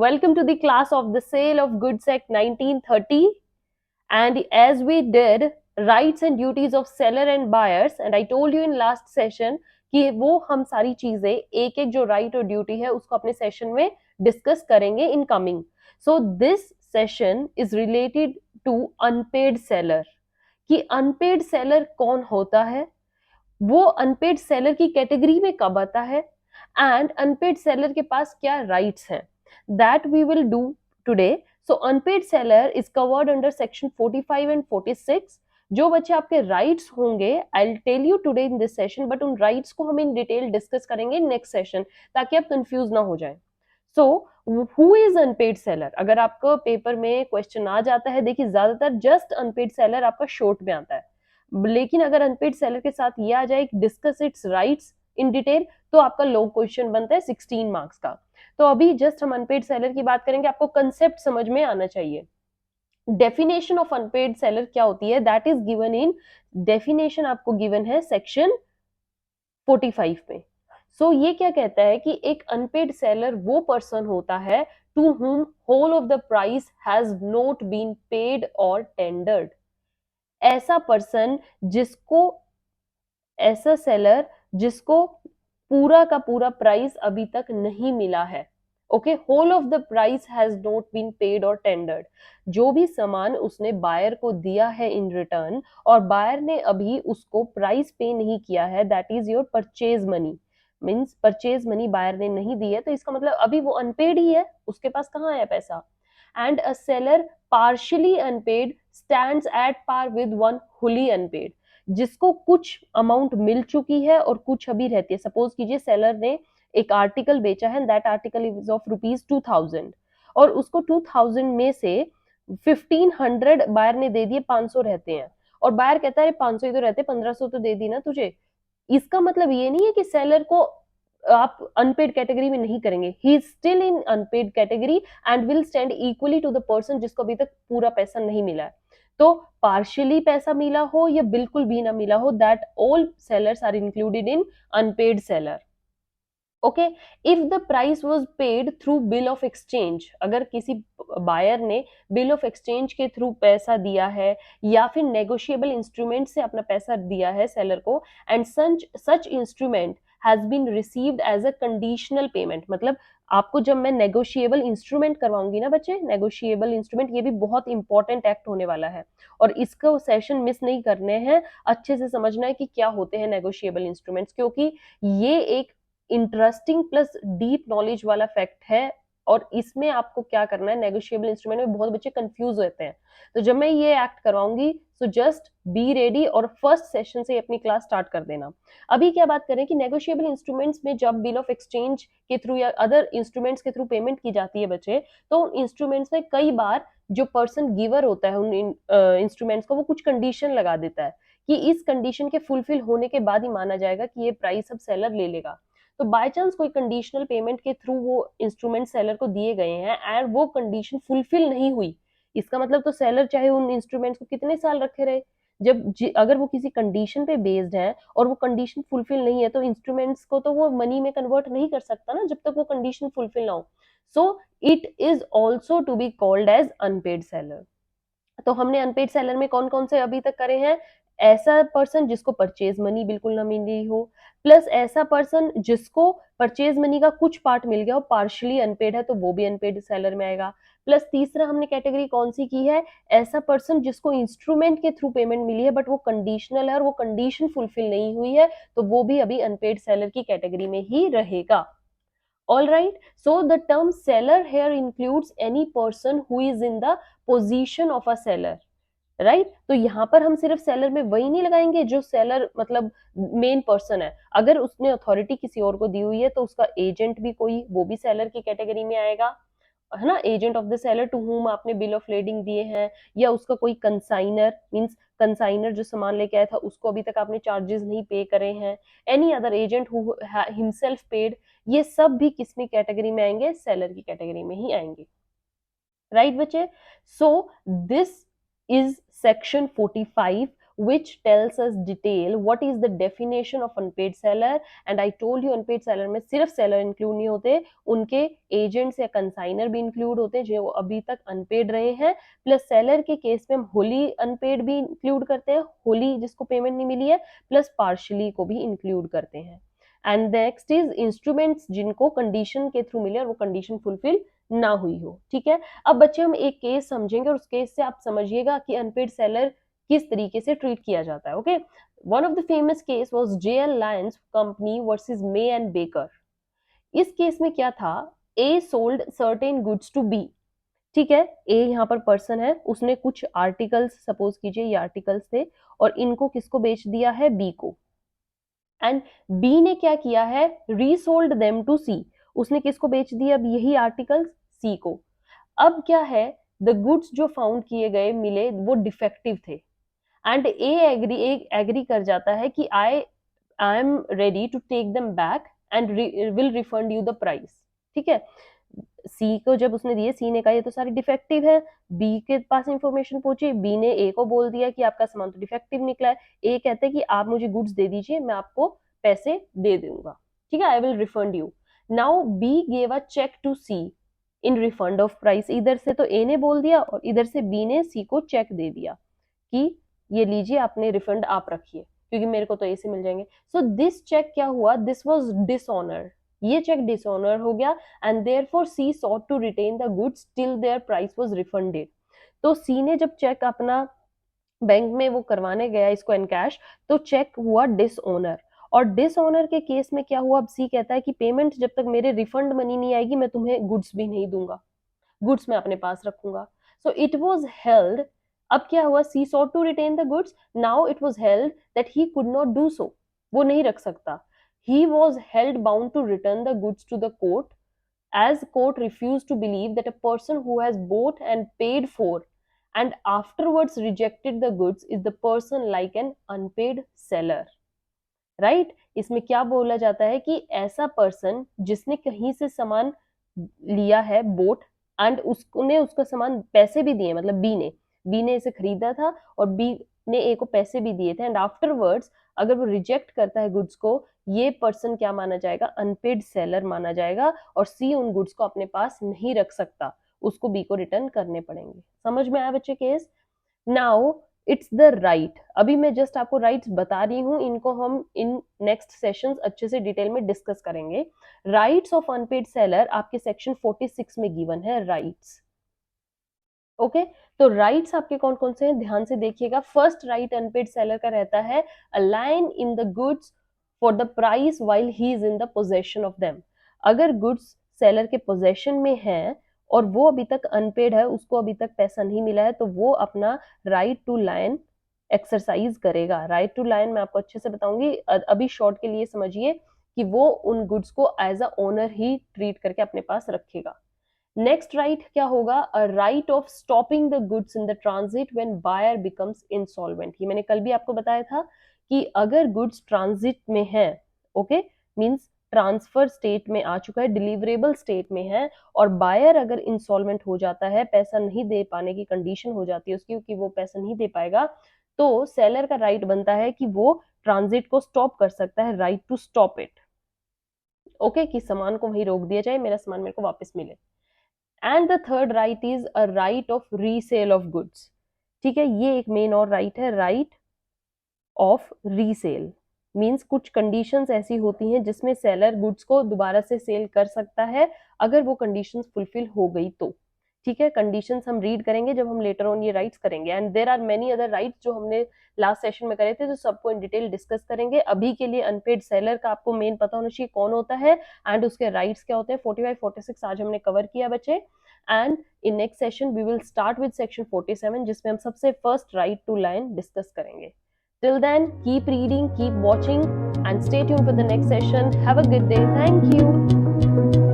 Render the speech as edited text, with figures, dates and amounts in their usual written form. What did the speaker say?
welcome to the class of the sale of goods act 1930. And as we did rights and duties of seller and buyers, and I told you in last session कि वो हम सारी चीजें एक एक जो right और duty है उसको अपने सेशन में डिस्कस करेंगे in coming. So this session is related to unpaid seller. कि अनपेड सेलर कौन होता है, वो अनपेड सेलर की कैटेगरी में कब आता है, एंड अनपेड सेलर के पास क्या राइट्स हैं, that we will do today. So unpaid seller is covered under section 45 and 46. जो बच्चे आपके राइट्स होंगे I will tell you today in this session, but उन राइट्स को हम इन डिटेल डिस्कस करेंगे नेक्स्ट सेशन ताकि आप कंफ्यूज ना हो जाए. So who is unpaid seller, अगर आपको पेपर में क्वेश्चन आ जाता है, देखिए ज्यादातर जस्ट अनपेड सेलर आपका शॉर्ट में आता है, लेकिन अगर अनपेड सेलर के साथ ये आ जाए discuss it's rights in detail तो आपका लॉन्ग क्वेश्चन बनता है 16 मार्क्स का. तो अभी जस्ट हम अनपेड सेलर की बात करेंगे, आपको कंसेप्ट समझ में आना चाहिए. डेफिनेशन ऑफ अनपेड सेलर क्या होती है, that is given in definition, आपको गिवन है सेक्शन 45 में. सो ये क्या कहता है कि एक अनपेड सेलर वो पर्सन होता है to whom whole of the price has not been paid or tendered. ऐसा पर्सन जिसको, ऐसा सेलर जिसको पूरा का पूरा प्राइस अभी तक नहीं मिला है. Okay, whole of the price has not been paid or tendered. जो भी सामान उसने बायर को दिया है इन रिटर्न और बायर ने अभी उसको प्राइस पे नहीं किया है, that is your purchase money. Means purchase money buyer ने नहीं दी है, तो इसका मतलब अभी वो अनपेड ही है, उसके पास कहाँ है पैसा. And a seller partially unpaid stands at par with one fully unpaid. जिसको कुछ अमाउंट मिल चुकी है और कुछ अभी रहती है. सपोज कीजिए सेलर ने एक आर्टिकल बेचा है, दैट आर्टिकल इज ऑफ ₹2000 और उसको 2000 में से 1500 बायर ने दे दिए, 500 रहते हैं और बायर कहता है 500 ही तो रहते, 1500 तो दे दी ना तुझे. इसका मतलब ये नहीं है कि सेलर को आप अनपेड कैटेगरी में नहीं करेंगे. He is still in unpaid category and will stand equally to the person जिसको अभी तक पूरा पैसा नहीं मिला है. तो पार्शियली पैसा मिला हो या बिल्कुल भी ना मिला हो, that all sellers are included in unpaid seller. Okay, if the price was paid through bill of exchange, अगर किसी बायर ने बिल ऑफ एक्सचेंज के थ्रू पैसा दिया है या फिर नेगोशिएबल इंस्ट्रूमेंट से अपना पैसा दिया है सेलर को, and such instrument has been received as a conditional payment. मतलब आपको जब मैं नेगोशिएबल इंस्ट्रूमेंट करवाऊंगी ना बच्चे, नेगोशिएबल इंस्ट्रूमेंट ये भी बहुत इंपॉर्टेंट एक्ट होने वाला है और इसको सेशन मिस नहीं करने हैं, अच्छे से समझना है कि क्या होते हैं नेगोशिएबल इंस्ट्रूमेंट्स, क्योंकि ये एक इंटरेस्टिंग प्लस डीप नॉलेज वाला फैक्ट है. और इसमें आपको क्या करना है, नेगोशिएबल इंस्ट्रूमेंट में बहुत बच्चे कंफ्यूज होते हैं, तो जब मैं ये एक्ट करवाऊंगी सो जस्ट बी रेडी और फर्स्ट सेशन से अपनी क्लास स्टार्ट कर देना. अभी क्या बात करें कि नेगोशिएबल इंस्ट्रूमेंट्स में जब बिल ऑफ एक्सचेंज के थ्रू या अदर इंस्ट्रूमेंट्स के थ्रू पेमेंट की जाती है बच्चे, तो उन इंस्ट्रूमेंट्स में कई बार जो पर्सन गिवर होता है उन इंस्ट्रूमेंट्स को, वो कुछ कंडीशन लगा देता है कि इस कंडीशन के फुलफिल होने के बाद ही माना जाएगा कि ये प्राइस अब सेलर ले लेगा. तो बाय चांस कोई कंडीशनल पेमेंट के थ्रू वो इंस्ट्रूमेंट सेलर को दिए गए हैं एंड वो कंडीशन फुलफिल नहीं हुई, इसका मतलब तो सेलर चाहे उन इंस्ट्रूमेंट्स को कितने साल रखे रहे, जब अगर वो किसी कंडीशन पे बेस्ड है और वो कंडीशन फुलफिल नहीं है तो इंस्ट्रूमेंट्स को तो वो मनी में कन्वर्ट नहीं कर सकता ना जब तक वो कंडीशन फुलफिल ना हो. So it is also to be called as unpaid seller. तो हमने अनपेड सेलर में कौन कौन से अभी तक करे हैं, ऐसा पर्सन जिसको परचेज मनी बिल्कुल ना मिली हो, प्लस ऐसा पर्सन जिसको परचेज मनी का कुछ पार्ट मिल गया हो, पार्शियली अनपेड है तो वो भी अनपेड सेलर में आएगा. प्लस तीसरा हमने कैटेगरी कौन सी की है, ऐसा पर्सन जिसको इंस्ट्रूमेंट के थ्रू पेमेंट मिली है बट वो कंडीशनल है और वो कंडीशन फुलफिल नहीं हुई है, तो वो भी अभी अनपेड सेलर की कैटेगरी में ही रहेगा. All right, so the term seller here includes any person who is in the position of a seller. Right तो यहाँ पर हम सिर्फ सेलर में वही नहीं लगाएंगे जो सेलर मतलब मेन पर्सन है, अगर उसने अथॉरिटी किसी और को दी हुई है तो उसका एजेंट भी कोई, वो भी सेलर की कैटेगरी में आएगा, है ना. Agent of the seller to whom आपने बिल ऑफ लेडिंग दिए हैं, या उसका कोई कंसाइनर, मींस कंसाइनर जो सामान लेके आया था उसको अभी तक आपने चार्जेस नहीं पे करे हैं, any other agent who himself paid, ये सब भी किसमें कैटेगरी में आएंगे, सेलर की कैटेगरी में ही आएंगे. राइट बच्चे, so this is section 45 which tells us detail what is the definition of unpaid seller. And I told you unpaid seller में सिर्फ seller include नहीं होते, उनके agents या consignor भी include होते हैं जो अभी तक unpaid रहे हैं, प्लस seller के केस में हम wholly unpaid भी include करते हैं, wholly जिसको payment नहीं मिली है, प्लस partially को भी include करते हैं. एंड नेक्स्ट इज इंस्ट्रूमेंट्स जिनको कंडीशन के थ्रू मिले और वो कंडीशन फुलफिल ना हुई हो. ठीक है, अब बच्चे हम एक केस समझेंगे और उस केस से आप समझिएगा कि अनपेड सेलर किस तरीके से ट्रीट किया जाता है. Okay, one of the famous case was J L Lyons company versus May and Baker. इस केस में क्या था, A sold certain goods to B. ठीक है, ए यहाँ पर पर्सन है, उसने कुछ आर्टिकल्स, सपोज कीजिए ये आर्टिकल्स थे, और इनको किसको बेच दिया है, बी को. एंड बी ने क्या किया है, रीसोल्ड देम टू सी. उसने किसको बेच दिया अब यही आर्टिकल्स, सी को. अब क्या है, द गुड्स जो फाउंड किए गए मिले वो डिफेक्टिव थे. एंड ए एग्री कर जाता है कि I am ready to take them back and will refund you the price. ठीक है, सी को जब उसने दिए, सी ने कहा ये तो सारी डिफेक्टिव है, बी के पास इंफॉर्मेशन पहुंची, बी ने ए को बोल दिया कि आपका सामान तो डिफेक्टिव निकला है. ए कहते हैं कि आप मुझे गुड्स दे दीजिए, मैं आपको पैसे दे दूंगा. ठीक है, I will refund you. Now B gave a cheque to C in refund of price. इधर से तो ए ने बोल दिया और इधर से बी ने सी को चेक दे दिया कि ये लीजिए, आपने रिफंड आप रखिए क्योंकि मेरे को तो ए से मिल जाएंगे. सो दिस चेक क्या हुआ, दिस वाज डिसऑनर. ये चेक डिसऑनर हो गया and therefore C sought to retain the goods till their price was refunded. तो सी ने जब चेक अपना बैंक में वो करवाने गया इसको एनकैश, तो चेक हुआ डिसऑनर. और डिसऑनर के केस में क्या हुआ, अब सी कहता है कि पेमेंट जब तक मेरे रिफंड मनी नहीं आएगी मैं तुम्हें गुड्स भी नहीं दूंगा, गुड्स मैं अपने पास रखूंगा. सो इट वाज हेल्ड, अब क्या हुआ, she sought to retain the goods, now it was held that he could not do so, वो नहीं रख सकता. He was held bound to return the goods to the court, as court refused to believe that a person who has bought and paid for and afterwards rejected the goods is the person like an unpaid seller. Right? इसमें क्या बोला जाता है कि ऐसा person जिसने कहीं से सामान लिया है, बोट, एंड उसने उसका सामान पैसे भी दिए, मतलब बी ने इसे खरीदा था और बी ने ए को पैसे भी दिए थे, एंड आफ्टरवर्ड्स अगर वो रिजेक्ट करता है गुड्स को, ये पर्सन क्या माना जाएगा, अनपेड सेलर माना जाएगा, और सी उन गुड्स को अपने पास नहीं रख सकता, उसको बी को रिटर्न करने पड़ेंगे. समझ में आया बच्चे case. Now it's the right. अभी मैं जस्ट आपको राइट्स बता रही हूँ, इनको हम इन नेक्स्ट सेशंस अच्छे से डिटेल में डिस्कस करेंगे. राइट्स ऑफ अनपेड सेलर आपके सेक्शन 46 में गिवन है राइट्स. ओके, तो राइट्स आपके कौन कौन से हैं, ध्यान से देखिएगा. फर्स्ट राइट अनपेड सेलर का रहता है align in the goods for the price while he is in the possession of them. अगर गुड्स सेलर के पोजेशन में है और वो अभी तक अनपेड है, उसको अभी तक पैसा नहीं मिला है, तो वो अपना राइट टू लाइन एक्सरसाइज करेगा. राइट टू लाइन मैं आपको अच्छे से बताऊंगी, अभी शॉर्ट के लिए समझिए कि वो उन गुड्स को एज अ ओनर ही ट्रीट करके अपने पास रखेगा. नेक्स्ट राइट क्या होगा, a right of stopping the goods in the transit when buyer becomes insolvent. ये मैंने कल भी आपको बताया था कि अगर गुड्स ट्रांजिट में है, ओके, मींस ट्रांसफर स्टेट में आ चुका है, डिलीवरेबल स्टेट में है, और बायर अगर इंसॉल्वेंट हो जाता है, पैसा नहीं दे पाने की कंडीशन हो जाती है उसकी, क्योंकि वो पैसा नहीं दे पाएगा, तो सेलर का राइट बनता है कि वो ट्रांजिट को स्टॉप कर सकता है, right to stop it. Okay, कि सामान को वहीं रोक दिया जाए, मेरा सामान मेरे को वापस मिले. And the third right is a right of resale of goods. ठीक है, ये एक मेन और राइट है, राइट ऑफ रीसेल. मींस कुछ कंडीशंस ऐसी होती हैं जिसमें सेलर गुड्स को दोबारा से सेल कर सकता है अगर वो कंडीशंस फुलफिल हो गई तो. ठीक है, कंडीशंस हम रीड करेंगे जब हम लेटर ऑन ये राइट्स करेंगे. And there are many other rights जो हमने लास्ट सेशन में करे थे, तो सबको इन डिटेल डिस्कस करेंगे. अभी के लिए अनपेड सेलर का आपको मेन पता होना चाहिए कौन होता है एंड उसके राइट्स क्या होते हैं. 45 46 आज हमने कवर किया बच्चे. And in next session we will start with section 47 जिसमें हम सबसे first right to lien discuss करेंगे. Till then, keep reading, keep watching, and stay tuned for the next session. Have a good day. Thank you.